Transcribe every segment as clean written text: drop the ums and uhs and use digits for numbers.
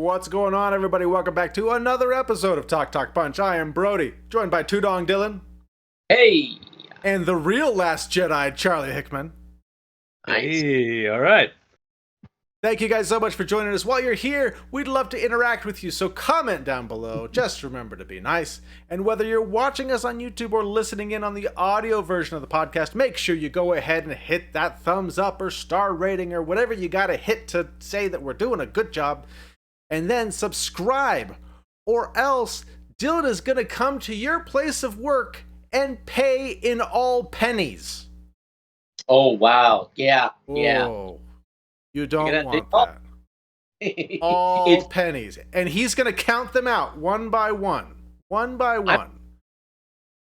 What's going on, everybody? Welcome back to another episode of Talk Talk Punch. I am Brody, joined by Two Dong Dylan. Hey! And the real Last Jedi, Charlie Hickman. Nice. Hey, all right. Thank you guys so much for joining us. While you're here, we'd love to interact with you, so comment down below. Just remember to be nice. And whether you're watching us on YouTube or listening in on the audio version of the podcast, make sure you go ahead and hit that thumbs up or star rating or whatever you gotta hit to say that we're doing a good job. And then subscribe, or else Dylan is gonna come to your place of work and pay in all pennies. Oh, wow. Yeah. Whoa. You don't want Oh. that. All It's- pennies. And he's going to count them out one by one. One by one.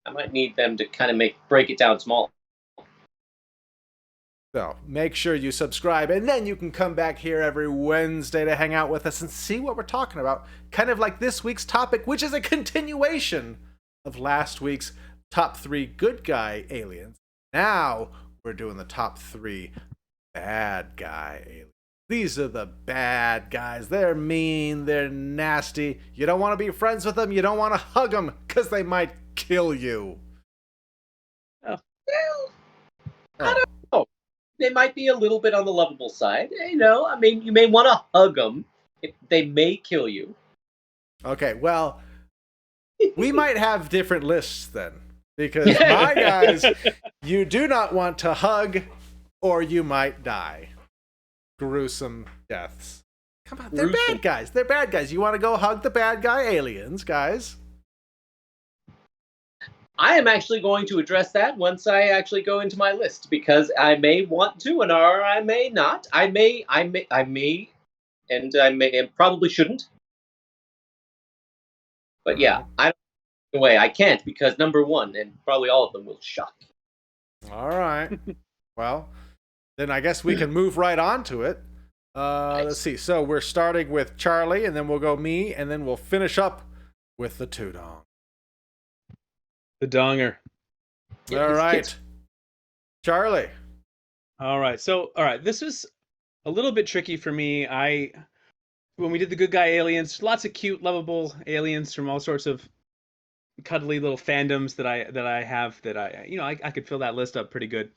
I might need them to kind of break it down small. So make sure you subscribe, and then you can come back here every Wednesday to hang out with us and see what we're talking about. Kind of like this week's topic, which is a continuation of last week's top 3 good guy aliens. Now we're doing the top 3 bad guy aliens. These are the bad guys. They're mean, they're nasty. You don't want to be friends with them, you don't want to hug them, because they might kill you. Well, I don't know. They might be a little bit on the lovable side. You know, I mean, you may want to hug them. They may kill you. Okay, well, we might have different lists then. Because my guys, you do not want to hug, or you might die. Gruesome deaths. Come on, they're bad guys. They're bad guys. You want to go hug the bad guy aliens, guys? I am actually going to address that once I actually go into my list, because I may want to, or I may not. I may, and probably shouldn't. But yeah, I can't, because number one, and probably all of them, will shock you. All right. Well, then I guess we can move right on to it. Nice. Let's see. So we're starting with Charlie, and then we'll go me, and then we'll finish up with the Two Dong. The donger. Yeah, All these right. kids- Charlie. All right. So, all right. This was a little bit tricky for me. When we did the good guy aliens, lots of cute, lovable aliens from all sorts of cuddly little fandoms that I have that I could fill that list up pretty good.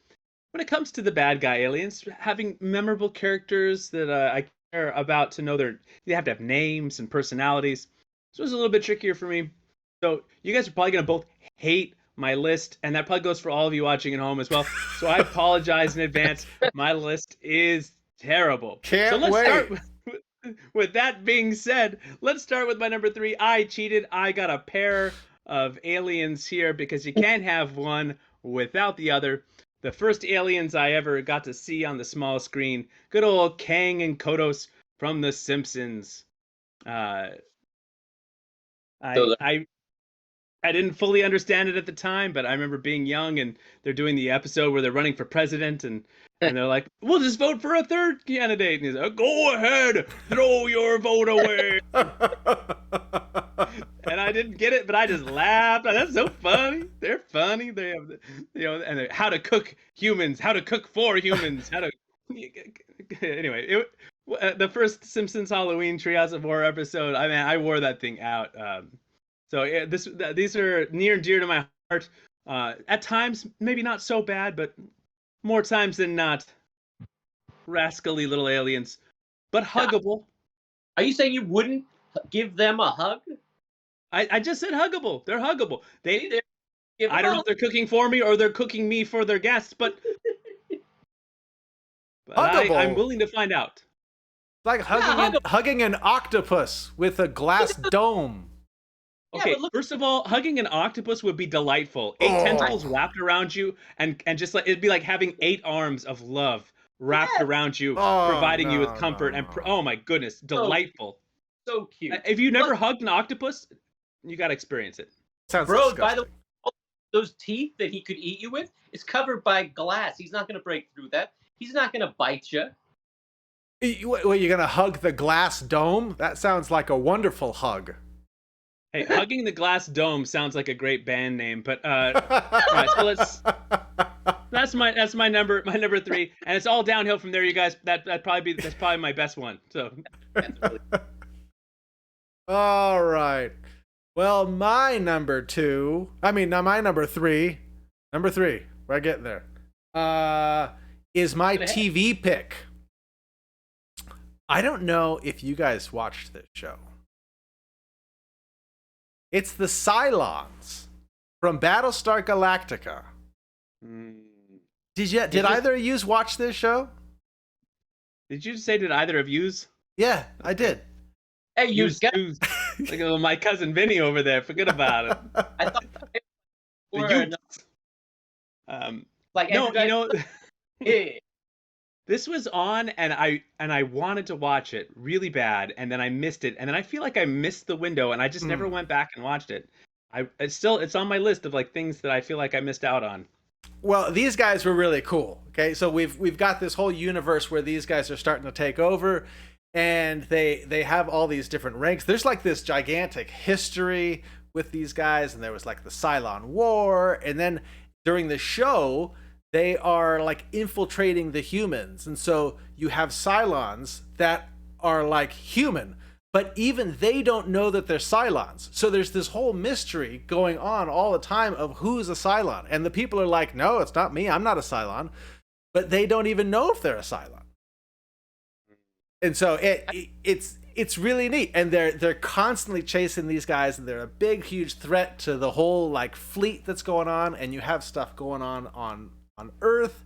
When it comes to the bad guy aliens, having memorable characters that I care about to know they have to have names and personalities. This was a little bit trickier for me. So you guys are probably gonna both hate my list, and that probably goes for all of you watching at home as well. So I apologize in advance. My list is terrible. Can't so let's wait. start with that being said, let's start with my number 3. I cheated. I got a pair of aliens here because you can't have one without the other. The first aliens I ever got to see on the small screen, good old Kang and Kodos from The Simpsons. I didn't fully understand it at the time, but I remember being young, and they're doing the episode where they're running for president, and they're like, "We'll just vote for a third candidate." And he's like, "Go ahead, throw your vote away." And I didn't get it, but I just laughed. That's so funny. They're funny. They have, and how to cook humans, how to cook for humans, how to. Anyway, the first Simpsons Halloween Treehouse of Horror episode. I mean, I wore that thing out. So yeah, these are near and dear to my heart. At times, maybe not so bad, but more times than not, rascally little aliens, but huggable. Are you saying you wouldn't give them a hug? I just said huggable. They're huggable. Give I don't know if they're cooking for me or they're cooking me for their guests, but Huggable. I'm willing to find out. It's like hugging an octopus with a glass dome. Okay, but look- first of all, hugging an octopus would be delightful. 8 tentacles wrapped around you, and just like it'd be like having 8 arms of love wrapped around you, providing you with comfort. Oh my goodness, delightful. So cute. If you never hugged an octopus, you gotta experience it. Sounds Bro, disgusting. by the way, those teeth that he could eat you with is covered by glass. He's not going to break through that. He's not going to bite you. Well, you're gonna hug the glass dome? That sounds like a wonderful hug. Hey, hugging the glass dome sounds like a great band name, but all right, so that's my number 3, and it's all downhill from there, you guys. That's probably my best one. So All right. Well, my number three, we're getting there, is my TV pick. I don't know if you guys watched this show. It's the Cylons from Battlestar Galactica. Did either of you watch this show? Did you say did either of yous? Yeah, I did. Hey, you got Look at my cousin Vinny over there. Forget about it. I thought The youths. like No, you know, yeah. this was on, and I wanted to watch it really bad, and then I missed it, and then I feel like I missed the window, and I just never went back and watched it. It's on my list of like things that I feel like I missed out on. Well, these guys were really cool. Okay, so we've got this whole universe where these guys are starting to take over, and they have all these different ranks. There's like this gigantic history with these guys, and there was like the Cylon War, and then during the show they are like infiltrating the humans, and so you have Cylons that are like human, but even they don't know that they're Cylons. So there's this whole mystery going on all the time of who's a Cylon, and the people are like, no, it's not me, I'm not a Cylon, but they don't even know if they're a Cylon. And so it's really neat, and they're constantly chasing these guys, and they're a big huge threat to the whole like fleet that's going on, and you have stuff going on Earth.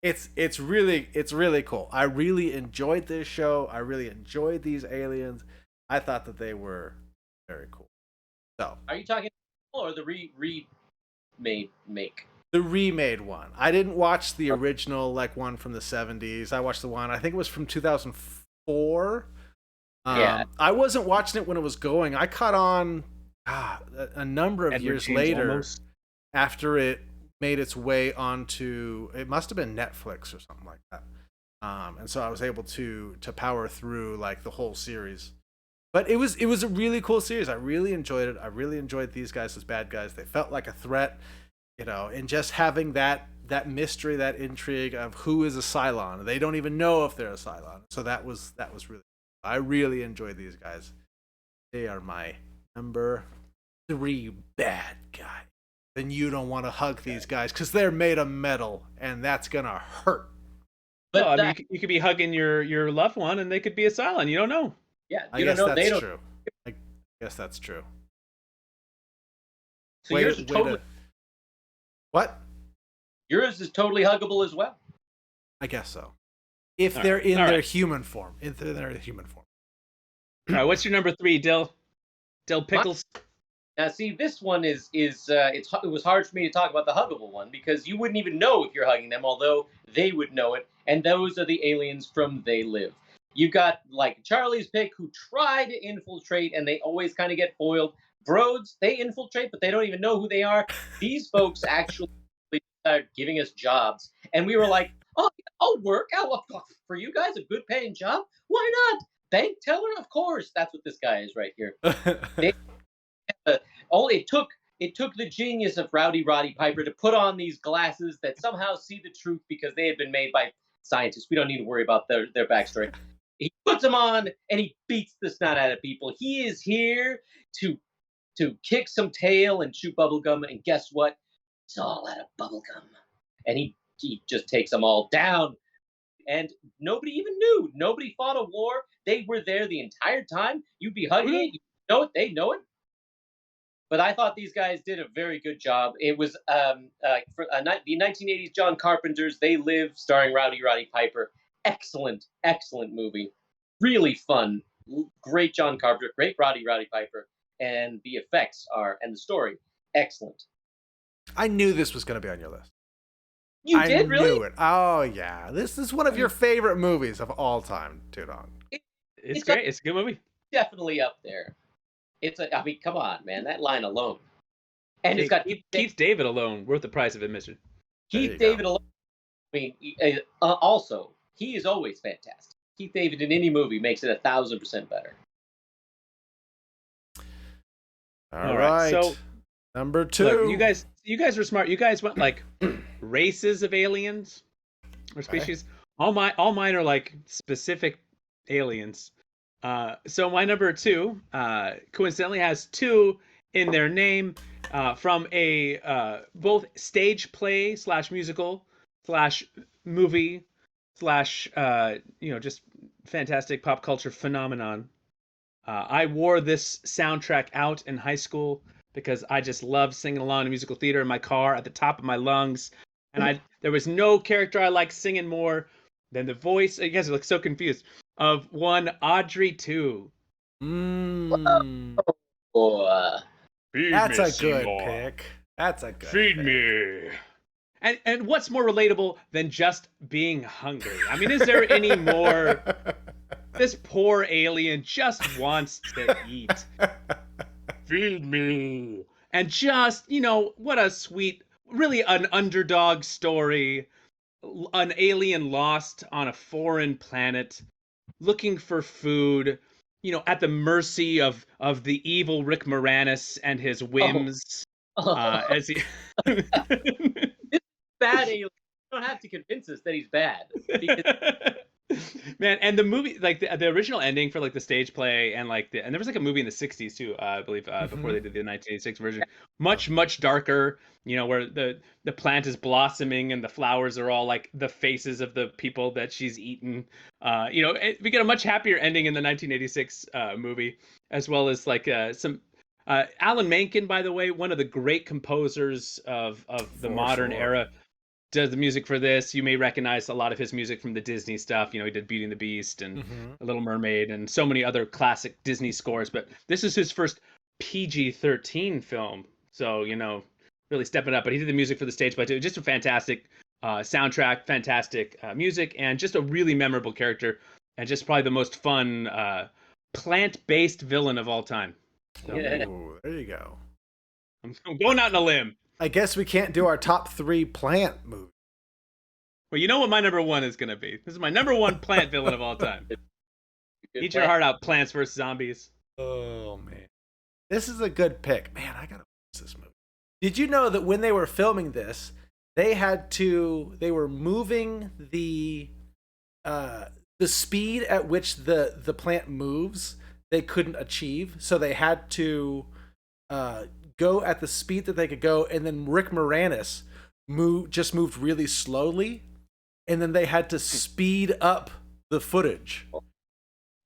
It's really cool. I really enjoyed this show. I really enjoyed these aliens. I thought that they were very cool. So, Are you talking or the remade make? The remade one. I didn't watch the original like one from the 70s. I watched the one, I think it was from 2004. Yeah. I wasn't watching it when it was going. I caught on a number of years later after it made its way onto, it must have been Netflix or something like that. And so I was able to power through like the whole series. But it was a really cool series. I really enjoyed it. I really enjoyed these guys as bad guys. They felt like a threat, and just having that mystery, that intrigue of who is a Cylon. They don't even know if they're a Cylon. So that was really, I really enjoyed these guys. They are my number 3 bad guy. Then you don't want to hug these guys because they're made of metal, and that's gonna hurt. But well, I mean, you could be hugging your loved one, and they could be a Cylon. You don't know. Yeah, I guess that's true. I guess that's true. So yours is totally. What? Yours is totally huggable as well. I guess so. If they're in their human form. If they're in their human form. All right, what's your number 3, Dill? Dill Pickles? Now, see, this one it was hard for me to talk about the huggable one because you wouldn't even know if you're hugging them, although they would know it. And those are the aliens from They Live. You've got, like, Charlie's pick, who try to infiltrate, and they always kind of get foiled. Broads, they infiltrate, but they don't even know who they are. These folks actually started giving us jobs. And we were like, oh, I'll work. For you guys, a good-paying job? Why not? Bank teller? Of course. That's what this guy is right here. It took the genius of Rowdy Roddy Piper to put on these glasses that somehow see the truth because they had been made by scientists. We don't need to worry about their backstory. He puts them on and he beats the snot out of people. He is here to kick some tail and chew bubblegum, and guess what? It's all out of bubblegum. And he just takes them all down. And nobody even knew. Nobody fought a war. They were there the entire time. You'd be hugging it. You know it. They know it. But I thought these guys did a very good job. It was the 1980s John Carpenter's They Live, starring Rowdy Roddy Piper. Excellent movie. Really fun. Great John Carpenter. Great Rowdy Piper. And the effects and the story, excellent. I knew this was going to be on your list. You did, really? I knew it. Oh, yeah. This is one of your favorite movies of all time, Tudong. It's great. It's a good movie. Definitely up there. I mean, come on, man. That line alone. And it's got Keith David alone, worth the price of admission. Keith David alone. I mean, also, he is always fantastic. Keith David in any movie makes it 1,000% better. All right. So number 2. Look, you guys were smart. You guys went like races of aliens or species. All mine are like specific aliens. So my number two, coincidentally, has two in their name, from a both stage play slash musical slash movie slash just fantastic pop culture phenomenon. I wore this soundtrack out in high school because I just loved singing along to musical theater in my car at the top of my lungs, and there was no character I liked singing more than the voice. You guys are like so confused of one Audrey 2. Mm. Oh, Feed That's me, a good Seymour. pick. That's a good Feed pick. me. And what's more relatable than just being hungry? I mean, is there any more? This poor alien just wants to eat. Feed me. And just, what a sweet, really an underdog story. An alien lost on a foreign planet, looking for food, at the mercy of the evil Rick Moranis and his whims. As he bad alien. You don't have to convince us that he's bad. Because Man, and the movie, like the original ending for like the stage play, and and there was like a movie in the '60s too, I believe, before they did the 1986 version, much darker. Where the plant is blossoming and the flowers are all like the faces of the people that she's eaten. We get a much happier ending in the 1986 movie, as well as like some. Alan Menken, by the way, one of the great composers of the modern era, does the music for this. You may recognize a lot of his music from the Disney stuff. He did Beauty and the Beast and A Little Mermaid and so many other classic Disney scores. But this is his first PG-13 film. So, really stepping up. But he did the music for the stage play too. Just a fantastic soundtrack, fantastic music, and just a really memorable character. And just probably the most fun plant-based villain of all time. So, Ooh, there you go. I'm going out on a limb. I guess we can't do our top 3 plant movies. Well, you know what my number one is going to be. This is my number one plant villain of all time. Eat your heart out, Plants vs. Zombies. Oh, man. This is a good pick. Man, I gotta watch this movie. Did you know that when they were filming this, they were moving the speed at which the plant moves, they couldn't achieve. So they had to go at the speed that they could go, and then Rick Moranis moved really slowly, and then they had to speed up the footage.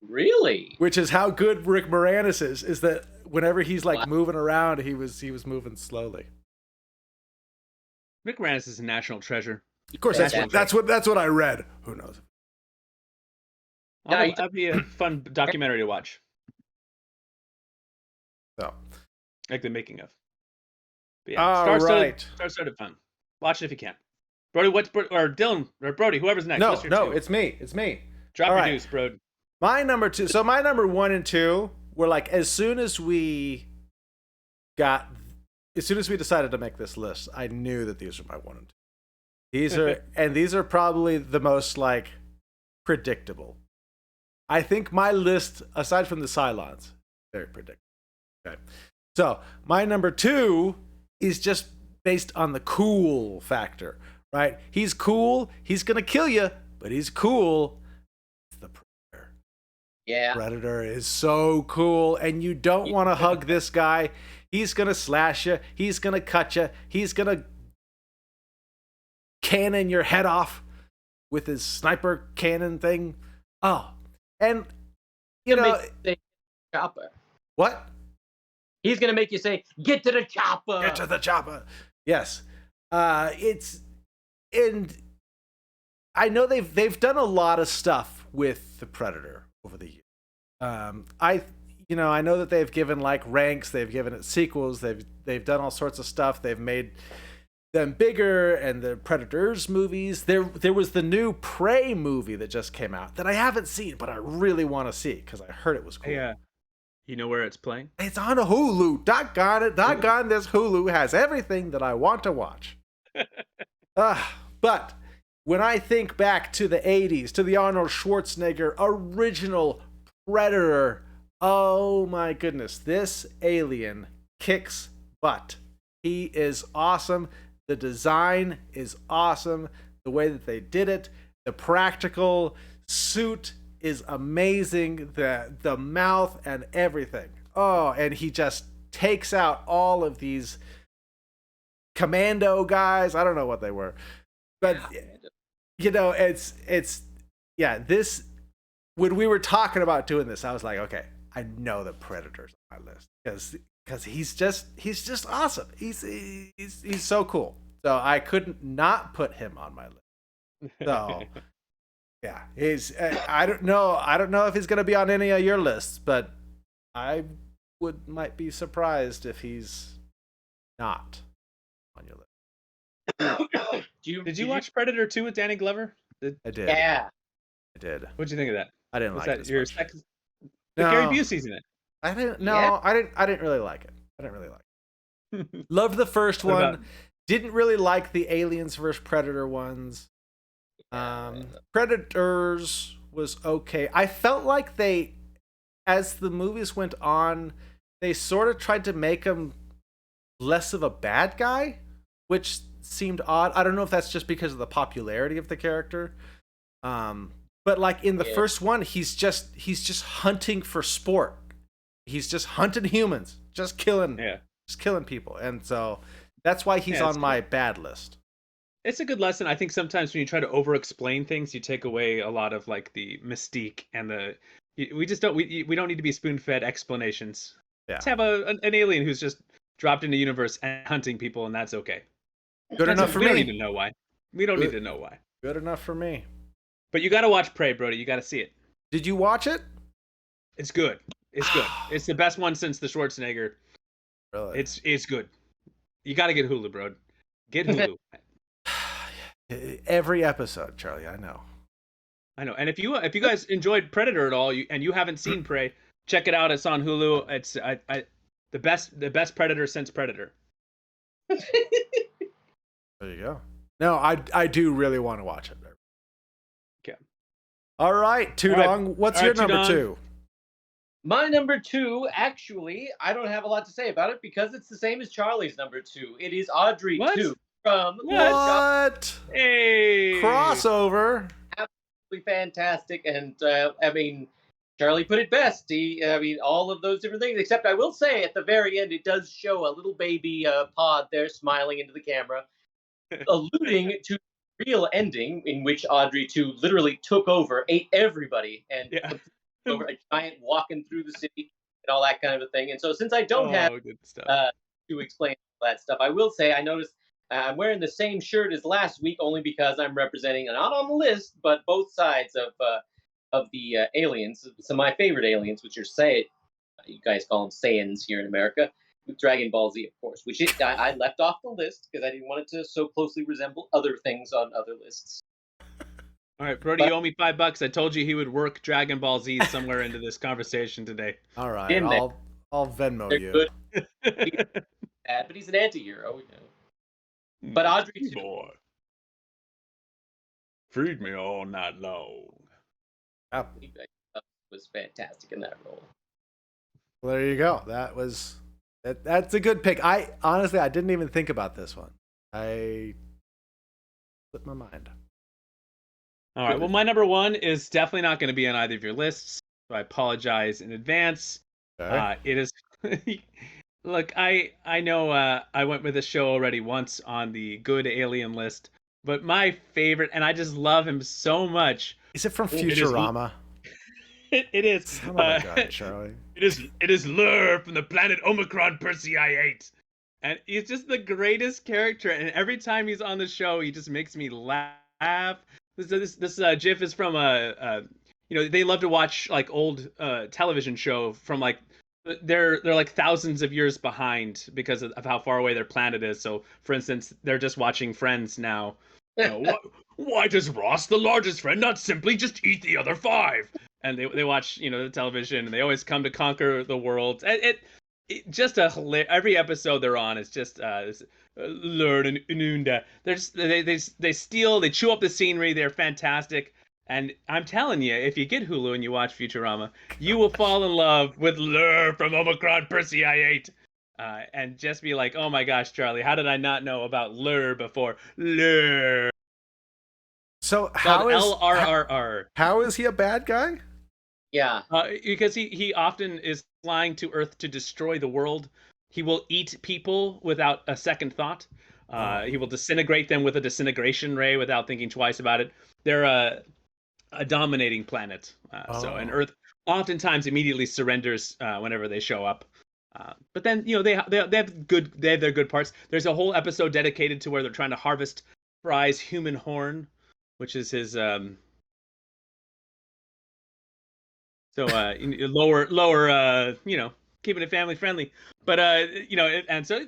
Really? Which is how good Rick Moranis is that whenever he's like moving around, he was moving slowly. Rick Moranis is a national treasure. Of course, that's what I read. Who knows? That'd be a fun documentary to watch. So, like the making of. But yeah, star-studded fun. Watch it if you can. Brody, or Dylan, or Brody, whoever's next. No, two? it's me. Drop your news, Brody. My number 2. So my number 1 and 2 were like as soon as we decided to make this list, I knew that these were my 1 and 2. These are probably the most like predictable. I think my list, aside from the Cylons, very predictable. Okay. So my number 2 is just based on the cool factor, right? He's cool. He's going to kill you, but he's cool. It's the Predator. Yeah. Predator is so cool, and you don't want to hug this guy. He's going to slash you. He's going to cut you. He's going to cannon your head off with his sniper cannon thing. Oh, and chopper. What? He's gonna make you say, "Get to the chopper." Get to the chopper. Yes, and I know they've done a lot of stuff with the Predator over the years. I know that they've given like ranks, they've given it sequels, they've done all sorts of stuff. They've made them bigger, and the Predators movies. There was the new Prey movie that just came out that I haven't seen, but I really want to see because I heard it was cool. Yeah. You know where it's playing? It's on Hulu. Doggone it. Doggone this Hulu has everything that I want to watch. But when I think back to the 80s, to the Arnold Schwarzenegger original Predator, oh my goodness, this alien kicks butt. He is awesome. The design is awesome. The way that they did it, the practical suit is amazing. The mouth and everything. Oh, and he just takes out all of these commando guys. I don't know what they were, but you know, it's yeah. This when we were talking about doing this, I was like, okay, I know the Predator's on my list because he's just awesome. He's so cool. So I couldn't not put him on my list. So yeah, I don't know if he's gonna be on any of your lists, but I might be surprised if he's not on your list. Did you watch Predator 2 with Danny Glover? I did. Yeah. I did. What'd you think of that? I didn't Was like that it. your second? No. Gary Busey's in it. I didn't. No, Yeah. I didn't really like it. I didn't really like it. Loved the first What one. about- Didn't really like the Aliens vs Predator ones. Predators was okay. I felt like they, as the movies went on, they sort of tried to make him less of a bad guy, which seemed odd. I don't know if that's just because of the popularity of the character. But like in the first one, he's just hunting for sport. He's just hunting humans, just killing people. And so that's why he's on my bad list. It's a good lesson. I think sometimes when you try to over-explain things, you take away a lot of like the mystique and we don't need to be spoon-fed explanations. Yeah. Let's have an alien who's just dropped into the universe and hunting people, and that's okay. Good enough for me. We don't need to know why. We don't need to know why. Good enough for me. But you got to watch Prey, Brody. You got to see it. Did you watch it? It's good. It's good. It's the best one since the Schwarzenegger. Really? It's good. You got to get Hulu, bro. Get Hulu. Every episode, Charlie. I know. And if you guys enjoyed Predator at all, and you haven't seen Prey, check it out. It's on Hulu. It's the best Predator since Predator. There you go. No, I do really want to watch it. Okay. All right, Tudong. What's your number Tudong. 2? My number 2, actually, I don't have a lot to say about it because it's the same as Charlie's number 2. It is Audrey What? 2 from What? Hey! Crossover. Absolutely fantastic. And I mean, Charlie put it best. All of those different things. Except I will say at the very end, it does show a little baby pod there smiling into the camera, alluding to the real ending in which Audrey 2 literally took over, ate everybody, and over a giant walking through the city and all that kind of a thing. And so since I don't have good stuff. to explain all that stuff, I will say I noticed I'm wearing the same shirt as last week only because I'm representing, not on the list, but both sides of the aliens. Some of my favorite aliens, which are you guys call them Saiyans here in America, with Dragon Ball Z, of course, which I left off the list because I didn't want it to so closely resemble other things on other lists. All right, Brody, you owe me $5. I told you he would work Dragon Ball Z somewhere into this conversation today. All right, I'll Venmo They're you. good. But he's an anti-hero. But Audrey too. Boy. Feed me all night long. Was fantastic in that role. Well, there you go. That's a good pick. I honestly didn't even think about this one. I slipped my mind. All right. Well, my number 1 is definitely not going to be on either of your lists. So I apologize in advance. Okay. It is. Look, I know I went with this show already once on the good alien list, but my favorite, and I just love him so much. Is it from Futurama? It is. Oh my God, Charlie. It is Lur from the planet Omicron Persei 8. And he's just the greatest character, and every time he's on the show, he just makes me laugh. This GIF is from they love to watch like old television show from like they're like thousands of years behind because of how far away their planet is. So, for instance, they're just watching Friends now. Why does Ross, the largest friend, not simply just eat the other 5? And they watch the television, and they always come to conquer the world. It just every episode they're on is just learn and Ununda. They steal, they chew up the scenery. They're fantastic. And I'm telling you, if you get Hulu and you watch Futurama, you will fall in love with Lur from Omicron Persei 8. And just be like, oh my gosh, Charlie, how did I not know about Lur before? Lur. So how is LRRR? How is he a bad guy? Yeah. Because he often is flying to Earth to destroy the world. He will eat people without a second thought. He will disintegrate them with a disintegration ray without thinking twice about it. They're a dominating planet. And Earth oftentimes immediately surrenders whenever they show up. But then they have their good parts. There's a whole episode dedicated to where they're trying to harvest Fry's human horn, which is his lower keeping it family friendly. But and so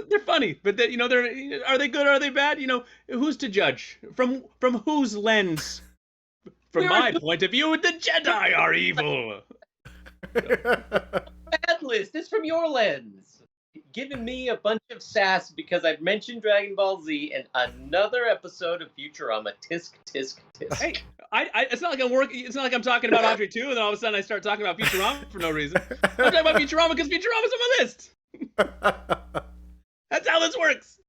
they're funny. But are they good or are they bad? Who's to judge? From whose lens? From my point of view, the Jedi are evil. Bad list. It's from your lens. Giving me a bunch of sass because I've mentioned Dragon Ball Z and another episode of Futurama. Tisk, tisk, tisk. Hey, it's not like I'm working. It's not like I'm talking about Andre 2, and then all of a sudden I start talking about Futurama for no reason. I'm talking about Futurama because Futurama's on my list. That's how this works.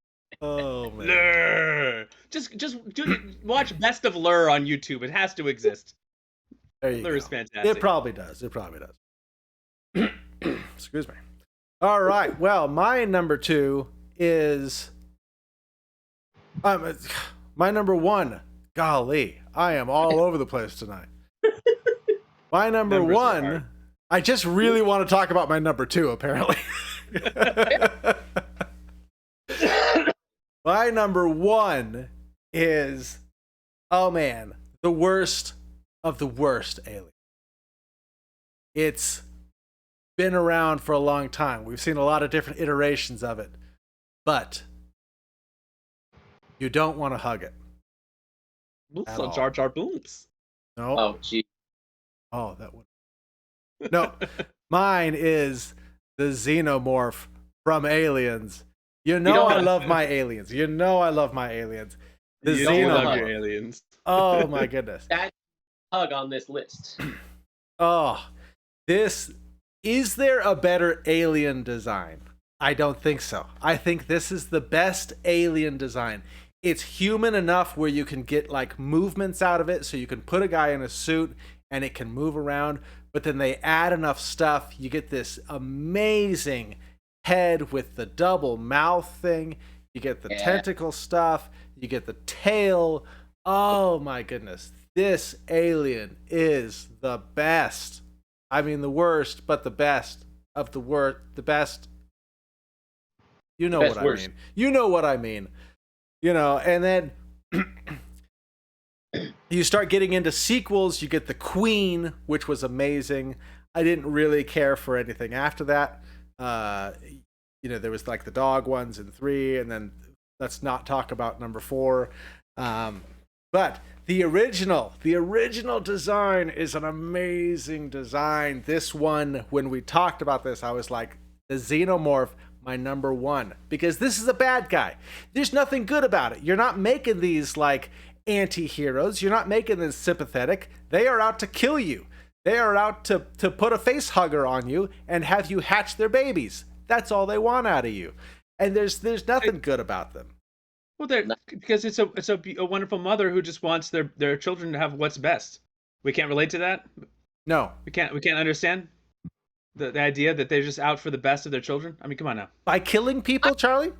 Oh man. Lure. Just watch Best of Lure on YouTube. It has to exist. There you Lure go. is fantastic. It probably does. Excuse me. All right. Well, my number 2 is my number 1. Golly, I am all over the place tonight. My number Numbers are 1. hard. I just really want to talk about my number 2. Apparently. My number 1 is, oh man, the worst of the worst alien. It's been around for a long time. We've seen a lot of different iterations of it, but you don't want to hug it. At all. Jar Jar Binks. No. Oh, gee. Oh, that would. No, mine is the xenomorph from Aliens. I love my aliens. The You love xenomorph. your aliens. Oh my goodness. That hug on this list. Oh, is there a better alien design? I don't think so. I think this is the best alien design. It's human enough where you can get like movements out of it, so you can put a guy in a suit and it can move around, but then they add enough stuff, you get this amazing head with the double mouth thing, you get the tentacle stuff, you get the tail. Oh my goodness. This alien is the best. I mean, the worst, but the best of the worst. The best. You know what I mean. You know what I mean. And then you start getting into sequels. You get the Queen, which was amazing. I didn't really care for anything after that. There was like the dog ones in 3, and then let's not talk about number 4. But the original design is an amazing design. This one, when we talked about this, I was like, the xenomorph, my number 1, because this is a bad guy. There's nothing good about it. You're not making these like anti-heroes. You're not making them sympathetic. They are out to kill you. They are out to put a face hugger on you and have you hatch their babies. That's all they want out of you. And there's nothing good about them. Well, because it's a wonderful mother who just wants their children to have what's best. We can't relate to that. No, we can't understand the idea that they're just out for the best of their children. I mean, come on now. By killing people, Charlie?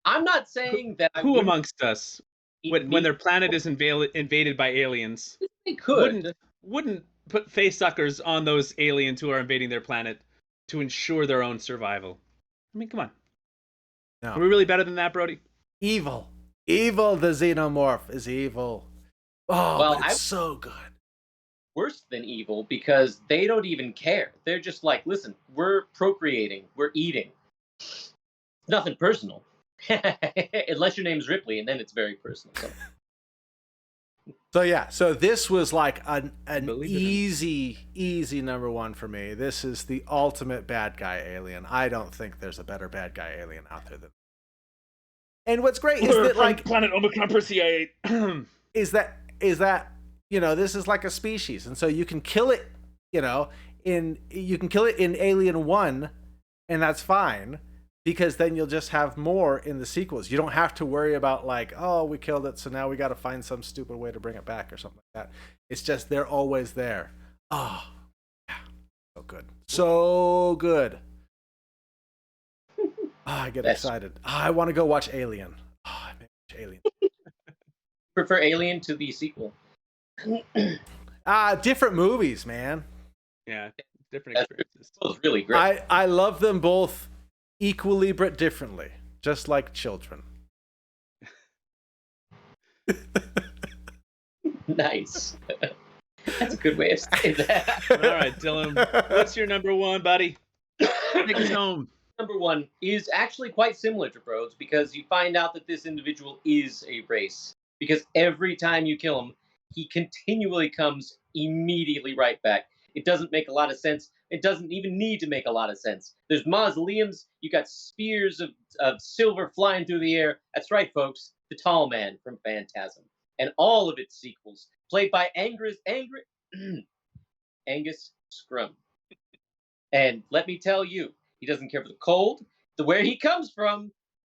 I'm not saying that. Who amongst us, when their planet is invaded by aliens, they could wouldn't put face suckers on those aliens who are invading their planet to ensure their own survival? I mean, come on. No. Are we really better than that, Brody? Evil. The xenomorph is evil. Oh, well, it's so good. Worse than evil, because they don't even care. They're just like, listen, we're procreating, we're eating. Nothing personal. Unless your name's Ripley, and then it's very personal. So this was like an easy number 1 for me. This is the ultimate bad guy alien. I don't think there's a better bad guy alien out there than. And what's great is that like planet Omicron Persei is that this is like a species, and so you can kill it, in Alien 1, and that's fine, because then you'll just have more in the sequels. You don't have to worry about like, oh, we killed it, so now we got to find some stupid way to bring it back or something. that. It's just they're always there. Oh, yeah, so good, so good. I get excited. I want to go watch Alien. I may watch Alien. Prefer Alien to the sequel. Different movies, man. Yeah, different experiences. It was really great. I love them both equally but differently, just like children. Nice. That's a good way of saying that. All right, Dylan, what's your number one, buddy? Take us home. Number one is actually quite similar to Brode's because you find out that this individual is a race. Because every time you kill him, he continually comes immediately right back. It doesn't make a lot of sense. It doesn't even need to make a lot of sense. There's mausoleums. You got spears of silver flying through the air. That's right, folks. The Tall Man from Phantasm. And all of its sequels, played by Angus Scrum. And let me tell you, he doesn't care for the cold, where he comes from.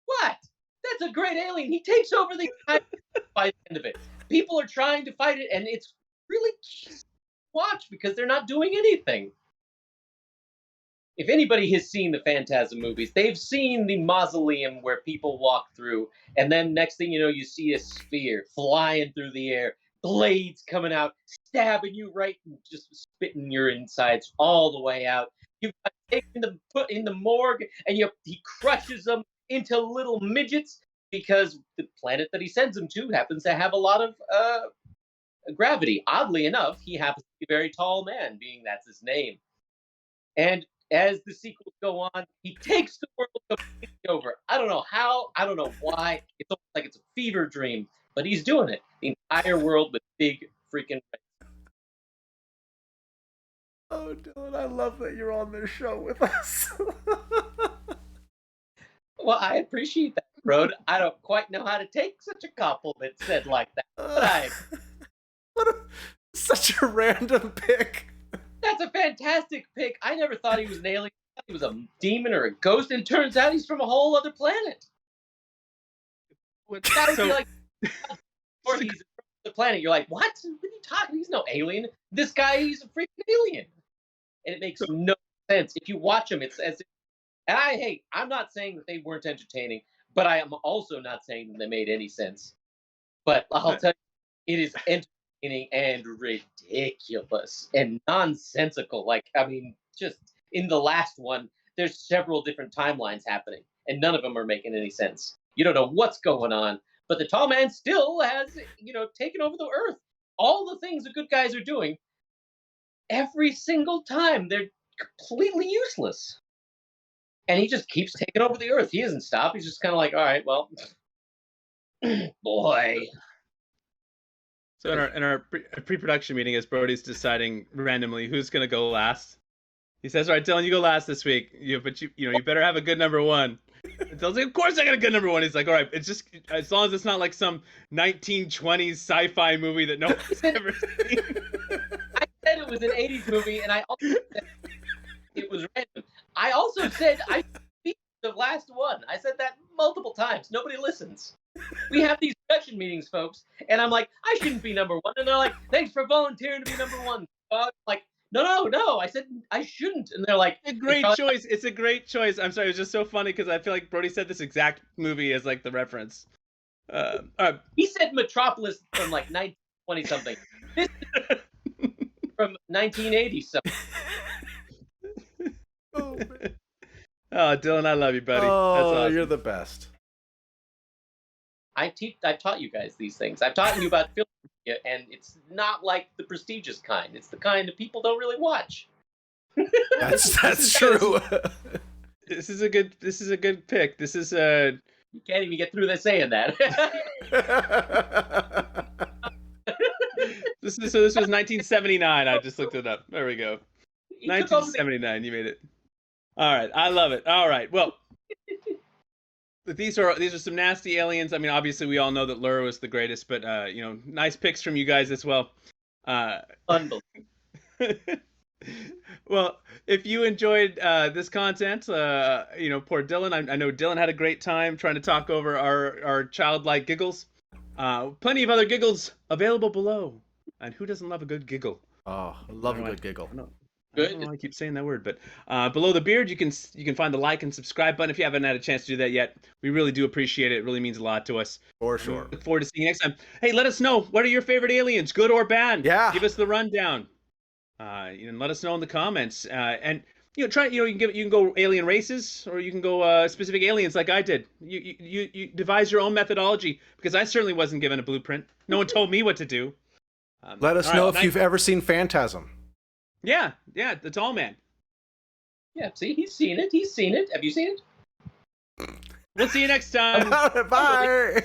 What? That's a great alien. He takes over the by the end of it. People are trying to fight it, and it's really watch because they're not doing anything. If anybody has seen the Phantasm movies, they've seen the mausoleum where people walk through, and then next thing you know, you see a spear flying through the air, blades coming out, stabbing you right, and just spitting your insides all the way out. You've got taken them put in the morgue, and he crushes them into little midgets because the planet that he sends them to happens to have a lot of gravity. Oddly enough, he happens to be a very tall man, being that's his name. And as the sequels go on, he takes the world completely over. I don't know how, I don't know why. It's almost like it's a fever dream, but he's doing it. The entire world with big freaking. Oh, Dylan, I love that you're on this show with us. Well, I appreciate that, Brody. I don't quite know how to take such a compliment said like that, but such a random pick. That's a fantastic pick. I never thought he was an alien. I thought he was a demon or a ghost, and turns out he's from a whole other planet. That would be like, or he's from the planet. You're like, what? What are you talking? He's no alien. This guy, he's a freaking alien, and it makes no sense. If you watch him, it's as if, and I'm not saying that they weren't entertaining, but I am also not saying that they made any sense. But I'll tell you, it is entertaining and ridiculous and nonsensical. Like, I mean, just in the last one, there's several different timelines happening, and none of them are making any sense. You don't know what's going on, but the tall man still has, taken over the earth. All the things the good guys are doing, every single time, they're completely useless. And he just keeps taking over the earth. He doesn't stop. He's just kind of like, all right, well, boy. So in our pre-production meeting, as Brody's deciding randomly who's going to go last, he says, "All right, Dylan, you go last this week. But you better have a good number one." And Dylan's like, "Of course I got a good number one." He's like, "All right, it's just as long as it's not like some 1920s sci-fi movie that no one's ever seen." I said it was an 80s movie, and I also said it was random. I also said I beat the last one. I said that multiple times. Nobody listens. We have these production meetings, folks, and I'm like, I shouldn't be number one. And they're like, thanks for volunteering to be number one. I'm like, no. I said I shouldn't. And they're like, a great choice. It's a great choice. I'm sorry. It was just so funny because I feel like Brody said this exact movie as like the reference. He said Metropolis from like 1920 something. This is from 1980 something. Oh, man. Oh, Dylan, I love you, buddy. Oh, that's awesome. You're the best. I've taught you guys these things. I've taught you about film, and it's not like the prestigious kind. It's the kind that people don't really watch. That's true. This is a good pick. This is You can't even get through this saying that. This was 1979. I just looked it up. There we go. 1979. You made it. All right. I love it. All right. Well, these are some nasty aliens. I mean, obviously we all know that Lura was the greatest, but nice picks from you guys as well. Unbelievable. Well, if you enjoyed this content, poor Dylan. I know Dylan had a great time trying to talk over our childlike giggles. Plenty of other giggles available below. And who doesn't love a good giggle? Oh, I love a Anyway, good giggle. I don't Good. know why I keep saying that word, but below the beard, you can find the like and subscribe button if you haven't had a chance to do that yet. We really do appreciate it. It really means a lot to us. For We sure. look forward to seeing you next time. Hey, let us know, what are your favorite aliens, good or bad? Yeah. Give us the rundown. And let us know in the comments. And you can go alien races, or you can go specific aliens like I did. You devise your own methodology, because I certainly wasn't given a blueprint. No one told me what to do. Let us all know right, if you've ever seen Phantasm. Yeah, the tall man. Yeah, see, he's seen it. He's seen it. Have you seen it? We'll see you next time. Bye.